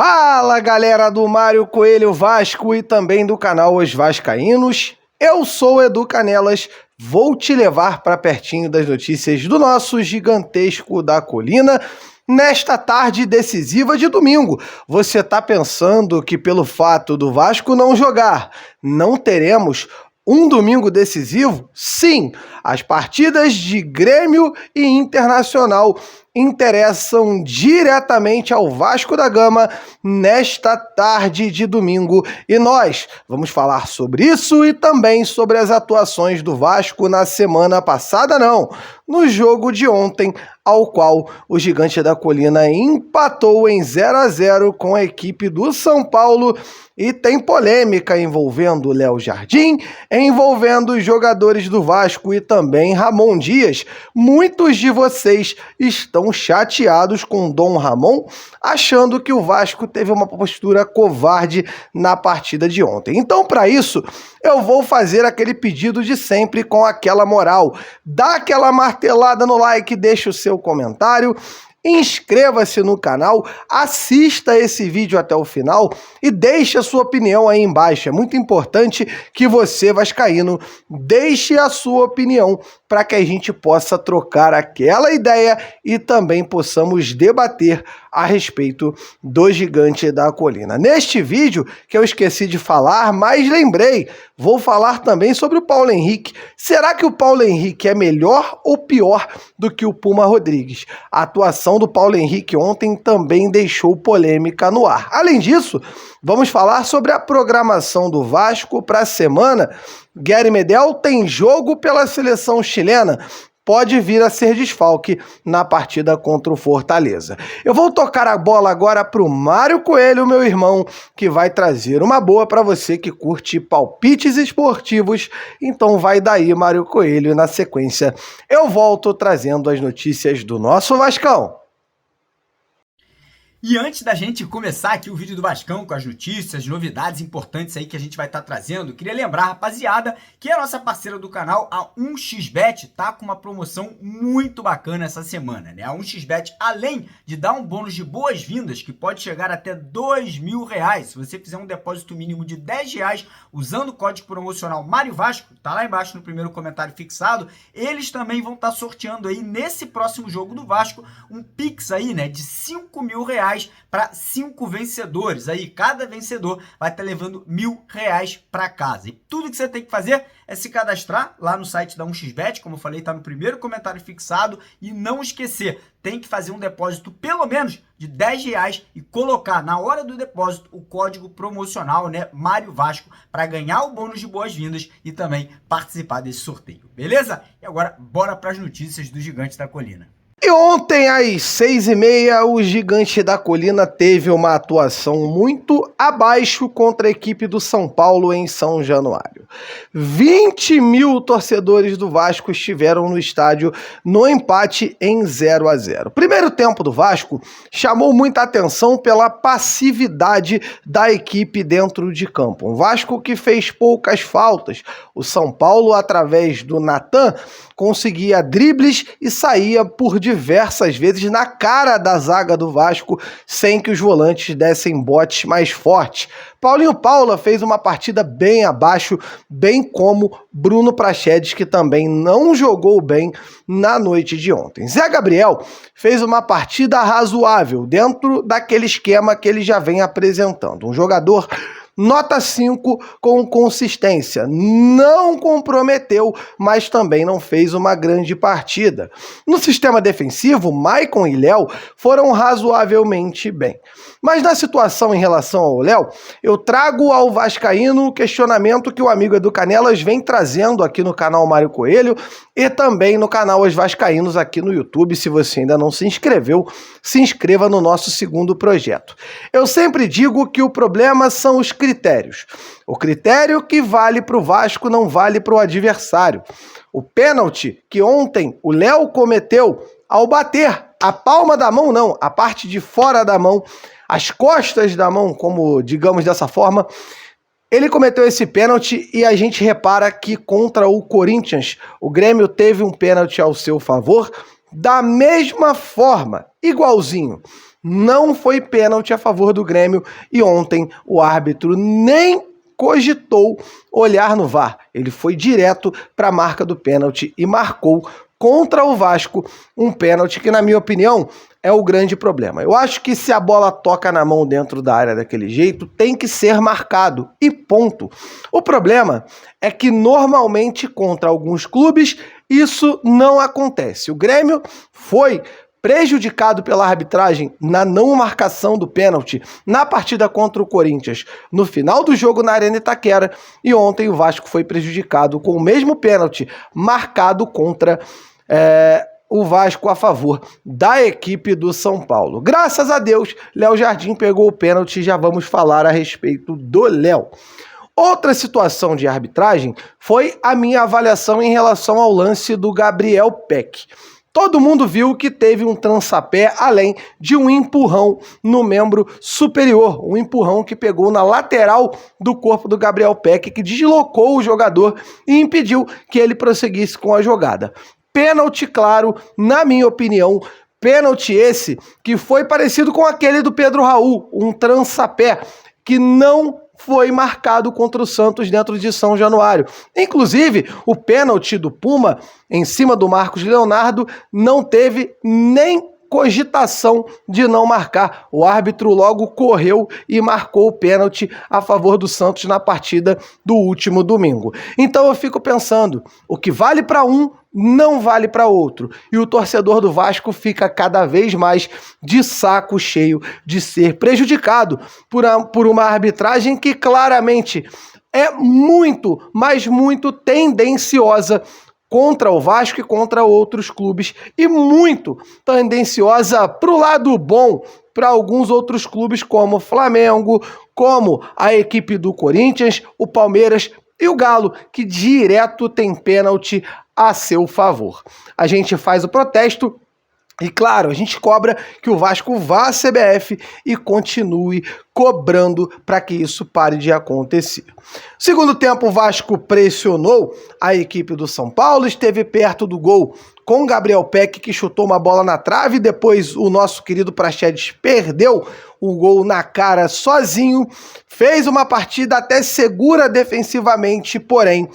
Fala, galera do Mário Coelho Vasco e também do canal Os Vascaínos. Eu sou o Edu Canelas, vou te levar para pertinho das notícias do nosso gigantesco da colina nesta tarde decisiva de domingo. Você tá pensando que pelo fato do Vasco não jogar, não teremos um domingo decisivo? Sim, as partidas de Grêmio e Internacional interessam diretamente ao Vasco da Gama nesta tarde de domingo. E nós vamos falar sobre isso e também sobre as atuações do Vasco na semana passada, no jogo de ontem, ao qual o Gigante da Colina empatou em 0-0 com a equipe do São Paulo. E tem polêmica envolvendo Léo Jardim, envolvendo os jogadores do Vasco e também Ramon Dias. Muitos de vocês estão chateados com Dom Ramon, achando que o Vasco teve uma postura covarde na partida de ontem. Então, para isso, eu vou fazer aquele pedido de sempre com aquela moral. Dá aquela martelada no like, deixa o seu comentário, inscreva-se no canal, assista esse vídeo até o final e deixe a sua opinião aí embaixo. É muito importante que você, vascaíno, deixe a sua opinião para que a gente possa trocar aquela ideia e também possamos debater a respeito do Gigante da Colina. Neste vídeo, que eu esqueci de falar, mas lembrei, vou falar também sobre o Paulo Henrique. Será que o Paulo Henrique é melhor ou pior do que o Puma Rodrigues? A atuação do Paulo Henrique ontem também deixou polêmica no ar. Além disso, vamos falar sobre a programação do Vasco para a semana. Gary Medel tem jogo pela seleção chilena. Pode vir a ser desfalque na partida contra o Fortaleza. Eu vou tocar a bola agora para o Mário Coelho, meu irmão, que vai trazer uma boa para você que curte palpites esportivos. Então vai daí, Mário Coelho, e na sequência eu volto trazendo as notícias do nosso Vascão. E antes da gente começar aqui o vídeo do Vascão com as notícias, novidades importantes aí que a gente vai estar trazendo, queria lembrar, rapaziada, que a nossa parceira do canal, a 1xBet, tá com uma promoção muito bacana essa semana, né? A 1xBet, além de dar um bônus de boas-vindas, que pode chegar até R$2.000, se você fizer um depósito mínimo de R$10 usando o código promocional Mário Vasco, tá lá embaixo no primeiro comentário fixado, eles também vão estar sorteando aí nesse próximo jogo do Vasco um Pix aí, né, de R$5.000 para 5 vencedores. Aí cada vencedor vai estar levando R$1.000 para casa. E tudo que você tem que fazer é se cadastrar lá no site da 1xBet, como eu falei, está no primeiro comentário fixado, e não esquecer, tem que fazer um depósito pelo menos de R$10 e colocar na hora do depósito o código promocional, né, Mário Vasco, para ganhar o bônus de boas-vindas e também participar desse sorteio, beleza? E agora bora para as notícias do Gigante da Colina. E ontem, às 6h30, o Gigante da Colina teve uma atuação muito abaixo contra a equipe do São Paulo em São Januário. 20 mil torcedores do Vasco estiveram no estádio no empate em 0-0. O primeiro tempo do Vasco chamou muita atenção pela passividade da equipe dentro de campo. Um Vasco que fez poucas faltas. O São Paulo, através do Natan, conseguia dribles e saía por diversas vezes na cara da zaga do Vasco, sem que os volantes dessem botes mais fortes. Paulinho Paula fez uma partida bem abaixo, bem como Bruno Praxedes, que também não jogou bem na noite de ontem. Zé Gabriel fez uma partida razoável, dentro daquele esquema que ele já vem apresentando. Um jogador nota 5 com consistência. Não comprometeu, mas também não fez uma grande partida. No sistema defensivo, Maicon e Léo foram razoavelmente bem. Mas na situação em relação ao Léo, eu trago ao vascaíno o questionamento que o amigo Edu Canelas vem trazendo aqui no canal Mário Coelho e também no canal Os Vascaínos aqui no YouTube. Se você ainda não se inscreveu, se inscreva no nosso segundo projeto. Eu sempre digo que o problema são os critérios. O critério que vale para o Vasco não vale para o adversário. O pênalti que ontem o Léo cometeu ao bater a palma da mão, não, a parte de fora da mão, as costas da mão, como digamos dessa forma, ele cometeu esse pênalti e a gente repara que contra o Corinthians, o Grêmio teve um pênalti ao seu favor, da mesma forma, igualzinho. não foi pênalti a favor do Grêmio e ontem o árbitro nem cogitou olhar no VAR. Ele foi direto para a marca do pênalti e marcou contra o Vasco um pênalti que, na minha opinião, é o grande problema. Eu acho que se a bola toca na mão dentro da área daquele jeito, tem que ser marcado e ponto. O problema é que normalmente contra alguns clubes isso não acontece. O Grêmio foi prejudicado pela arbitragem na não marcação do pênalti na partida contra o Corinthians no final do jogo na Arena Itaquera, e ontem o Vasco foi prejudicado com o mesmo pênalti marcado contra o Vasco a favor da equipe do São Paulo. Graças a Deus, Léo Jardim pegou o pênalti e já vamos falar a respeito do Léo. Outra situação de arbitragem foi a minha avaliação em relação ao lance do Gabriel Peck. Todo mundo viu que teve um trançapé, além de um empurrão no membro superior, um empurrão que pegou na lateral do corpo do Gabriel Peck, que deslocou o jogador e impediu que ele prosseguisse com a jogada. Pênalti claro, na minha opinião, pênalti esse que foi parecido com aquele do Pedro Raul, um trançapé que não foi marcado contra o Santos dentro de São Januário. Inclusive, o pênalti do Puma em cima do Marcos Leonardo não teve nem cogitação de não marcar. O árbitro logo correu e marcou o pênalti a favor do Santos na partida do último domingo. Então eu fico pensando, o que vale para um não vale para outro. E o torcedor do Vasco fica cada vez mais de saco cheio de ser prejudicado por uma arbitragem que claramente é muito, mas muito tendenciosa contra o Vasco e contra outros clubes, e muito tendenciosa para o lado bom para alguns outros clubes como o Flamengo, como a equipe do Corinthians, o Palmeiras e o Galo, que direto tem pênalti a seu favor. A gente faz o protesto e, claro, a gente cobra que o Vasco vá à CBF e continue cobrando para que isso pare de acontecer. Segundo tempo, o Vasco pressionou a equipe do São Paulo, esteve perto do gol com Gabriel Peck, que chutou uma bola na trave, depois o nosso querido Praxedes perdeu o gol na cara sozinho, fez uma partida até segura defensivamente, porém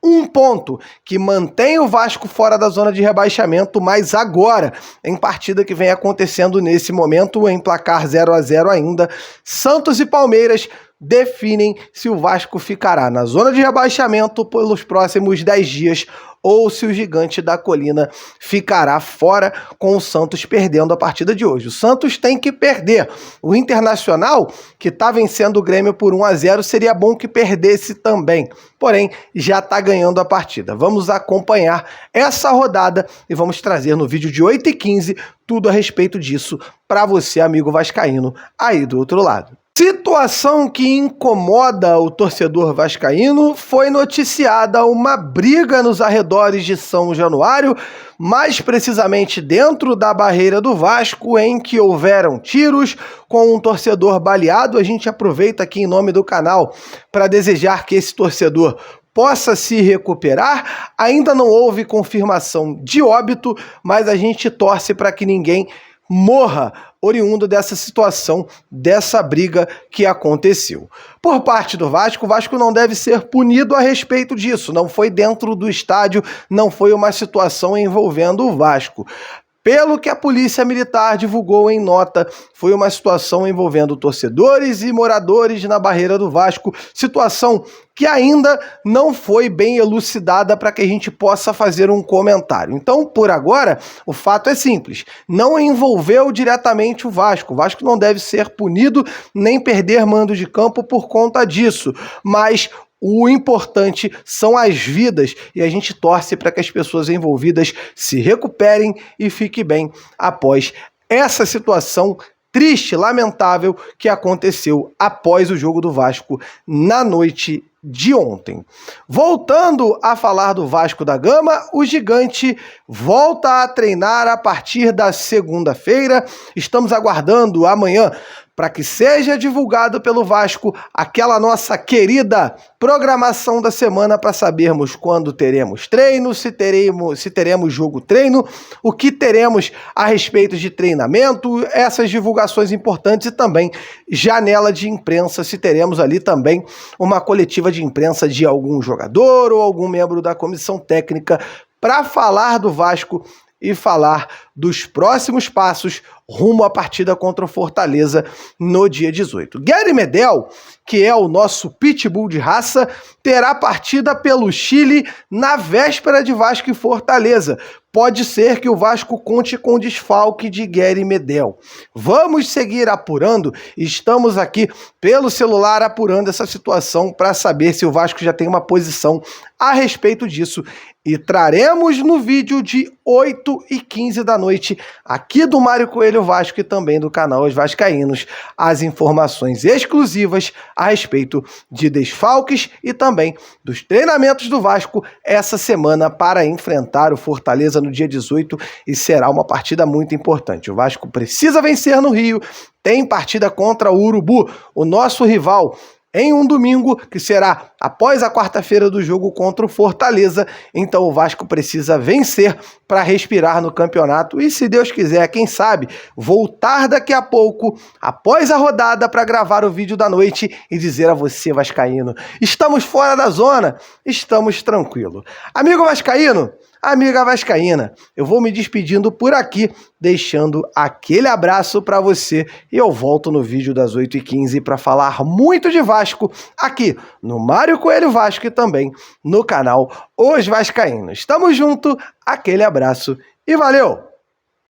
um ponto que mantém o Vasco fora da zona de rebaixamento, mas agora, em partida que vem acontecendo nesse momento, em placar 0-0 ainda, Santos e Palmeiras definem se o Vasco ficará na zona de rebaixamento pelos próximos 10 dias ou se o Gigante da Colina ficará fora, com o Santos perdendo a partida de hoje. O Santos tem que perder. O Internacional, que está vencendo o Grêmio por 1-0, seria bom que perdesse também. Porém, já está ganhando a partida. Vamos acompanhar essa rodada e vamos trazer no vídeo de 8h15 tudo a respeito disso para você, amigo vascaíno, aí do outro lado. Situação que incomoda o torcedor vascaíno: foi noticiada uma briga nos arredores de São Januário, mais precisamente dentro da barreira do Vasco, em que houveram tiros com um torcedor baleado. A gente aproveita aqui em nome do canal para desejar que esse torcedor possa se recuperar. Ainda não houve confirmação de óbito, mas a gente torce para que ninguém morra oriundo dessa situação, dessa briga que aconteceu. Por parte do Vasco, o Vasco não deve ser punido a respeito disso. Não foi dentro do estádio, não foi uma situação envolvendo o Vasco. Pelo que a Polícia Militar divulgou em nota, foi uma situação envolvendo torcedores e moradores na barreira do Vasco, situação que ainda não foi bem elucidada para que a gente possa fazer um comentário. Então, por agora, o fato é simples: não envolveu diretamente o Vasco. O Vasco não deve ser punido nem perder mando de campo por conta disso, mas o importante são as vidas, e a gente torce para que as pessoas envolvidas se recuperem e fiquem bem após essa situação triste, lamentável, que aconteceu após o jogo do Vasco na noite de ontem. Voltando a falar do Vasco da Gama, o Gigante volta a treinar a partir da segunda-feira. Estamos aguardando amanhã para que seja divulgado pelo Vasco aquela nossa querida programação da semana para sabermos quando teremos treino, se teremos jogo-treino, o que teremos a respeito de treinamento, essas divulgações importantes e também janela de imprensa, se teremos ali também uma coletiva de imprensa de algum jogador ou algum membro da comissão técnica para falar do Vasco e falar dos próximos passos rumo à partida contra o Fortaleza no dia 18. Gary Medel, que é o nosso pitbull de raça, terá partida pelo Chile na véspera de Vasco e Fortaleza. Pode ser que o Vasco conte com desfalque de Gary Medel. Vamos seguir apurando, estamos aqui pelo celular apurando essa situação para saber se o Vasco já tem uma posição a respeito disso e traremos no vídeo de 8h15 da noite, aqui do Mário Coelho Vasco e também do canal Os Vascaínos, as informações exclusivas a respeito de desfalques e também dos treinamentos do Vasco essa semana para enfrentar o Fortaleza no dia 18 e será uma partida muito importante. O Vasco precisa vencer no Rio, tem partida contra o Urubu, o nosso rival, em um domingo, que será após a quarta-feira do jogo contra o Fortaleza. Então o Vasco precisa vencer para respirar no campeonato e, se Deus quiser, quem sabe, voltar daqui a pouco, após a rodada, para gravar o vídeo da noite e dizer a você, vascaíno, estamos fora da zona, estamos tranquilos. Amigo vascaíno, amiga vascaína, eu vou me despedindo por aqui, deixando aquele abraço para você e eu volto no vídeo das 8h15 para falar muito de Vasco aqui no Mário Coelho Vasco e também no canal Os Vascaínos. Tamo junto, aquele abraço e valeu!